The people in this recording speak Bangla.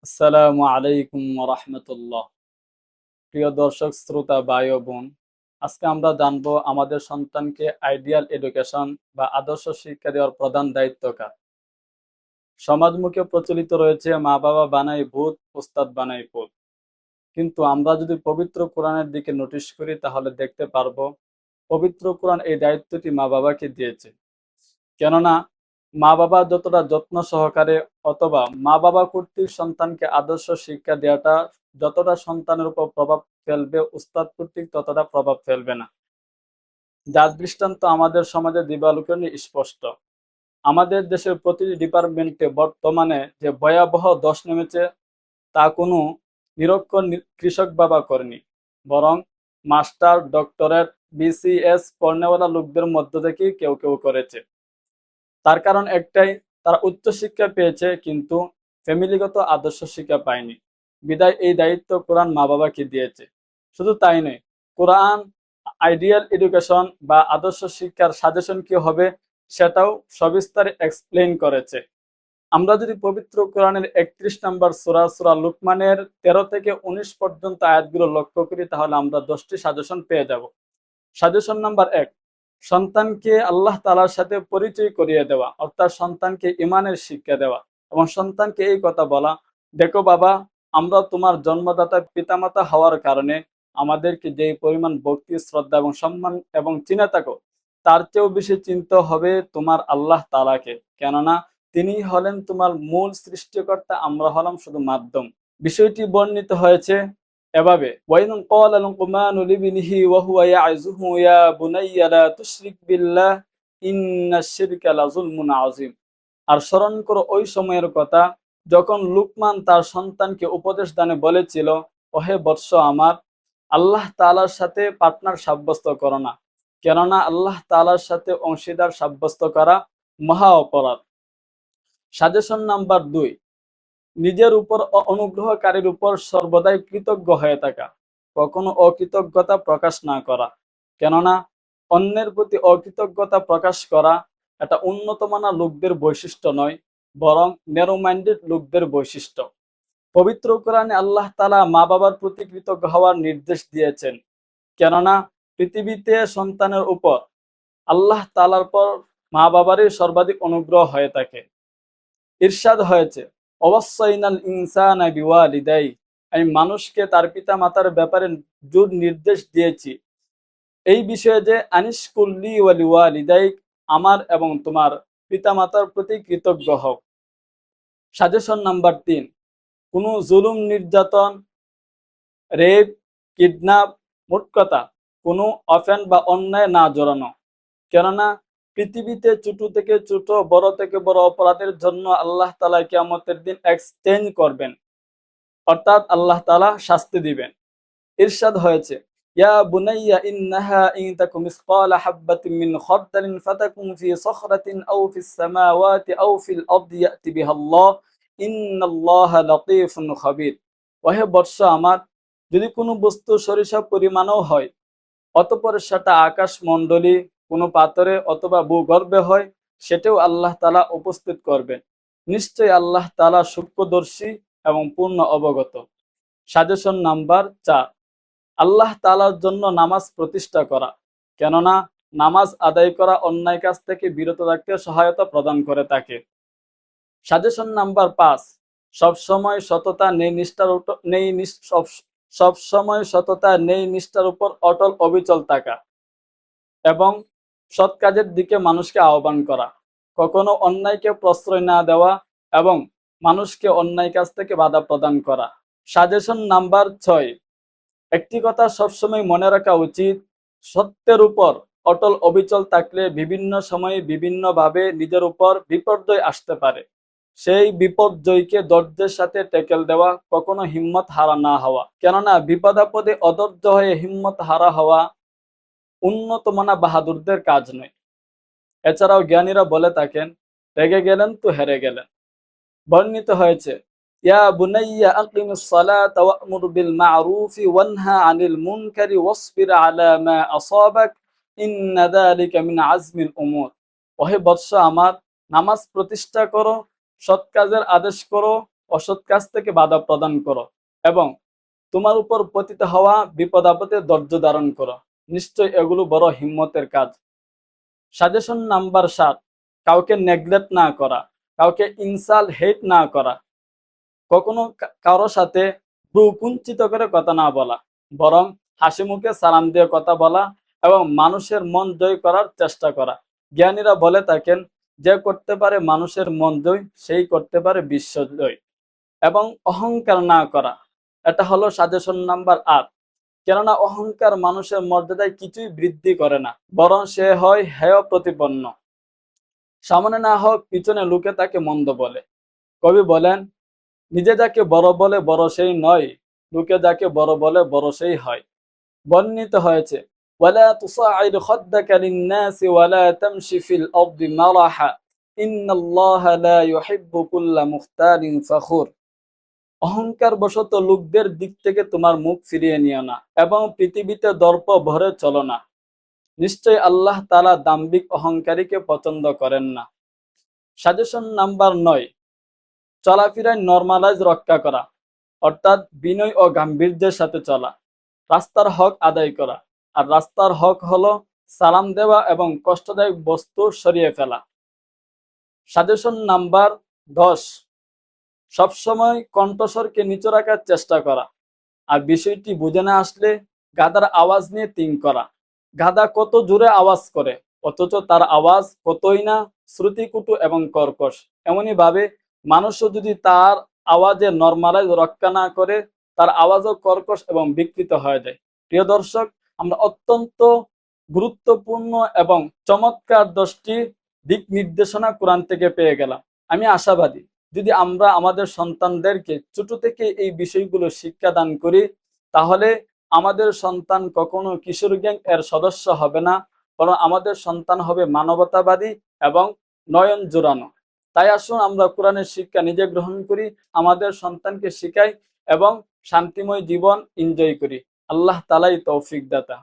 আসসালামু আলাইকুম রাহমাতুল্লাহ। প্রিয় দর্শক শ্রোতা ভাই ও বোন, আজকে আমরা জানবো আমাদের সন্তানকে আইডিয়াল এডুকেশন বা আদর্শ শিক্ষা দেওয়ার প্রধান দায়িত্ব কার। সমাজমুখে প্রচলিত রয়েছে মা বাবা বানাই ভূত, ওস্তাদ বানাই ভূত। কিন্তু আমরা যদি পবিত্র কোরআনের দিকে নোটিশ করি তাহলে দেখতে পারবো পবিত্র কোরআন এই দায়িত্বটি মা বাবাকে দিয়েছে। কেননা মা বাবা যতটা যত্ন সহকারে অথবা মা বাবা কর্তৃক সন্তানকে আদর্শ শিক্ষা দেওয়াটা যতটা সন্তানের উপর প্রভাব ফেলবে, উস্তাদ কর্তৃক ততটা প্রভাব ফেলবে না। যার দৃষ্টান্ত আমাদের সমাজে দিবালোচনে স্পষ্ট। আমাদের দেশের প্রতিটি ডিপার্টমেন্টে বর্তমানে যে ভয়াবহ ধস নেমেছে তা কোনো নিরক্ষর কৃষক বাবা করেনি, বরং মাস্টার, ডক্টরেট, বিসিএস পড়নেওয়ালা লোকদের মধ্য থেকেই কেউ কেউ করেছে। তার কারণ একটাই, তারা উচ্চশিক্ষা পেয়েছে কিন্তু ফ্যামিলিগত আদর্শ শিক্ষা পায়নি। বিদায় এই দায়িত্ব কোরআন মা বাবাকে দিয়েছে। শুধু তাই নয়, কোরআন আইডিয়াল এডুকেশন বা আদর্শ শিক্ষার সাজেশন কি হবে সেটাও সবিস্তারে এক্সপ্লেইন করেছে। আমরা যদি পবিত্র কোরআনের 31 নম্বর সূরা সূরা লুকমানের 13 থেকে 19 পর্যন্ত আয়াতগুলো লক্ষ্য করি তাহলে আমরা 10টি সাজেশন পেয়ে যাব। সাজেশন নাম্বার 1, সন্তানকে আল্লাহ তাআলার সাথে পরিচয় করিয়ে দেওয়া, অর্থাৎ সন্তানকে ঈমানের শিক্ষা দেওয়া এবং সন্তানকে এই কথা বলা, দেখো বাবা, আমরা তোমার জন্মদাতা পিতামাতা হওয়ার কারণে আমাদেরকে যে পরিমাণ ভক্তি, শ্রদ্ধা এবং সম্মান এবং চিনে থাকো, তার চেয়েও বেশি চিনতে হবে তোমার আল্লাহ তাআলাকে। কেননা তিনি হলেন তোমার মূল সৃষ্টিকর্তা, আমরা হলাম শুধু মাধ্যম। বিষয়টি বর্ণিত হয়েছে এভাবে, ওয়াইন ক্বালা লুকমানু লিবনিহি ওয়া হুয়া ইয়াইযুহু ইয়া বুনাইয়া লা তুশরিক বিল্লাহ ইন্নাশ শিরকা লাযুলমুন আযীম। আর স্মরণ করো ওই সময়ের কথা যখন লুকমান তার সন্তানকে উপদেশ দানে বলেছিল, ওহে বৎস আমার, আল্লাহ তাআলার সাথে পার্টনার সাব্যস্ত করো না, কেননা আল্লাহ তাআলার সাথে অংশীদার সাব্যস্ত করা মহা অপরাধ। সাজেশন নাম্বার 2, নিজের উপর অনুগ্রহকারীর উপর সর্বদাই কৃতজ্ঞ হয়ে থাকা, কখনো অকৃতজ্ঞতা প্রকাশ না করা। কেননা অন্যের প্রতি অকৃতজ্ঞতা প্রকাশ করা এটা উন্নত মানের লোকদের বৈশিষ্ট্য নয়, বরং ন্যারো মাইন্ডেড লোকদের বৈশিষ্ট্য। পবিত্র কোরআনে আল্লাহ তাআলা মা বাবার প্রতি কৃতজ্ঞ হওয়ার নির্দেশ দিয়েছেন। কেননা পৃথিবীতে সন্তানের উপর আল্লাহ তাআলার পর মা বাবারই সর্বাধিক অনুগ্রহ হয়ে থাকে। ইরশাদ হয়েছে, অবশ্যইনাল ইনসানা বিওয়ালিদাই, আমি মানুষকে তার পিতা মাতার ব্যাপারে জোর নির্দেশ দিয়েছি এই বিষয়ে যে আনিস কুল্লি ওয়ালি ওয়ালিদাইক, আমার এবং তোমার পিতা মাতার প্রতি কৃতজ্ঞ হও। সাজেশন নাম্বার 3, কোনো জুলুম, নির্যাতন, রেপ, কিডন্যাপ, মোট কথা কোনো অফেন্স বা অন্যায় না জড়ানো। কেননা পৃথিবীতে ছোট থেকে ছোট, বড় থেকে বড় অপরাধের জন্য আল্লাহ তাআলা কিয়ামতের দিন এক্সচেঞ্জ করবেন, অর্থাৎ আল্লাহ তাআলা শাস্তি দিবেন। ইরশাদ হয়েছে, ইয়া বুনাইয়া ইন্নাহা ইন তাকুম মিসকালা হাববাতিন মিন খারদালিন ফাতাকুন ফি সখরাতিন আও ফিস সামাওয়াতি আও ফিল আরদি ইয়াতি বিহাল্লাহ ইন্নাল্লাহা লাতীফুন খাবীর। ওহে বৎস আমার, যদি কোনো বস্তু সরিষা পরিমাণও হয়, অতঃপর সেটা আকাশ মণ্ডলী, কোনো পাথরে অথবা ভূগর্ভে হয়, সেটাও আল্লাহ তাআলা উপস্থিত করবেন। নিশ্চয়ই আল্লাহ তাআলা সূক্ষ্মদর্শী এবং পূর্ণ অবগত। সাজেশন নাম্বার 4, আল্লাহ তাআলার জন্য নামাজ প্রতিষ্ঠা করা, কেননা নামাজ আদায় করা অন্যায় কাজ থেকে বিরত রাখতে সহায়তা প্রদান করে থাকে। সাজেশন নাম্বার 5, সবসময় সততা নেই নিষ্ঠার সবসময় সততা নেই নিষ্ঠার উপর অটল অবিচল থাকা এবং সৎ কাজের দিকে মানুষকে আহ্বান করা, কখনো অন্যায়কে প্রশ্রয় না দেওয়া এবং মানুষকে অন্যায় কাজ থেকে বাধা প্রদান করা। সাজেশন নাম্বার 6, একটি কথা সবসময় মনে রাখা উচিত, সত্যের উপর অটল অবিচল থাকলে বিভিন্ন সময়ে বিভিন্নভাবে নিজের উপর বিপর্যয় আসতে পারে। সেই বিপর্যয়কে ধৈর্যের সাথে ট্যাকেল দেওয়া, কখনো হিম্মত হারা না হওয়া। কেননা বিপদাপদে অধৈর্য হয়ে হিম্মত হারা হওয়া উন্নত মানা বাহাদুরদের কাজ নয়। এছাড়াও জ্ঞানীরা বলে থাকেন, রেগে গেলেন তো হেরে গেলেন। বর্ণিত হয়েছে, ইয়া বুনাইয়া আকিমিস সালাতা ওয়া'মুর বিল মা'রুফি ওয়ানহা আনিল মুনকারি ওয়াসবির আলা মা আসাবাক ইন্না যালিকা মিন আজমিল উমুর। ওহে বৎস আমার, নামাজ প্রতিষ্ঠা করো, সৎ কাজের আদেশ করো অসৎ কাজ থেকে বাধা প্রদান করো এবং তোমার উপর পতিত হওয়া বিপদ আপদে ধৈর্য ধারণ করো। নিশ্চয় এগুলো বড় হিম্মতের কাজ। সাজেশন নাম্বার 7, কাউকে নেগলেক্ট না করা, কাউকে ইনসাল্ট হেট না করা। কখনো কারো সাথে কুঞ্চিত করে কথা না বলা, বরং হাসি মুখে সালাম দিয়ে কথা বলা এবং মানুষের মন জয় করার চেষ্টা করা। জ্ঞানীরা বলে থাকেন, যে করতে পারে মানুষের মন জয় সেই করতে পারে বিশ্ব জয়। এবং অহংকার না করা, এটা হলো সাজেশন নাম্বার 8। কেননা অহংকার মানুষের মর্যাদায় কিছুই বৃদ্ধি করে না, বরং সে হয় হেয় প্রতিপন্ন। সামনে না হোক পিছনে লোকে তাকে মন্দ বলে। কবি বলেন, নিজে যাকে বড় বলে বড় সেই নয়, লোকে যাকে বড় বলে বড় সেই হয়। বর্ণিত হয়েছে, ওয়ালা তুসাইর খাদ্দাকা লিন-নাসি ওয়ালা তামশি ফিল আরদি মারাহা ইন্নাল্লাহা লা ইউহিব্বু কুল্লা মুখতালিন ফাখুর। অহংকার বশত লোকদের দিক থেকে তোমার মুখ ফিরিয়ে নিও না এবং পৃথিবীতে দর্প ভরে চলো না। নিশ্চয় আল্লাহ তাআলা দাম্ভিক অহংকারীকে পছন্দ করেন না। সাজেশন নাম্বার 9, চলাফেরায় নরমালাইজ রক্ষা করা, অর্থাৎ বিনয় ও গাম্ভীর্যের সাথে চলা। রাস্তার হক আদায় করা, আর রাস্তার হক হলো সালাম দেওয়া এবং কষ্টদায়ক বস্তু সরিয়ে ফেলা। সাজেশন নাম্বার 10, সবসময় কণ্ঠস্বরকে নিচু রাখার চেষ্টা করা, আর বিষয়টি বুঝে না আসলে গাধার আওয়াজ নিয়ে তিন করা। গাধা কত জোরে আওয়াজ করে, অথচ তার আওয়াজ কতই না শ্রুতিকুটু এবং কর্কশ। এমনই ভাবে মানুষও যদি তার আওয়াজে নরমালাইজ রক্ষা না করে, তার আওয়াজও কর্কশ এবং বিকৃত হয়ে যায়। প্রিয় দর্শক, আমরা অত্যন্ত গুরুত্বপূর্ণ এবং চমৎকার 10টি দিক নির্দেশনা কোরআন থেকে পেয়ে গেলাম। আমি আশাবাদী, যদি আমরা আমাদের সন্তানদেরকে ছোট থেকে এই বিষয়গুলো শিক্ষা দান করি, তাহলে আমাদের সন্তান কখনো কিশোর গ্যাং এর সদস্য হবে না, বরং আমাদের সন্তান হবে মানবতাবাদী এবং নয়ন জোড়ানো। তাই আসুন আমরা কোরআনের শিক্ষা নিজে গ্রহণ করি, আমাদের সন্তানকে শিখাই এবং শান্তিময় জীবন এনজয় করি। আল্লাহ তাআলাই তৌফিক দাতা।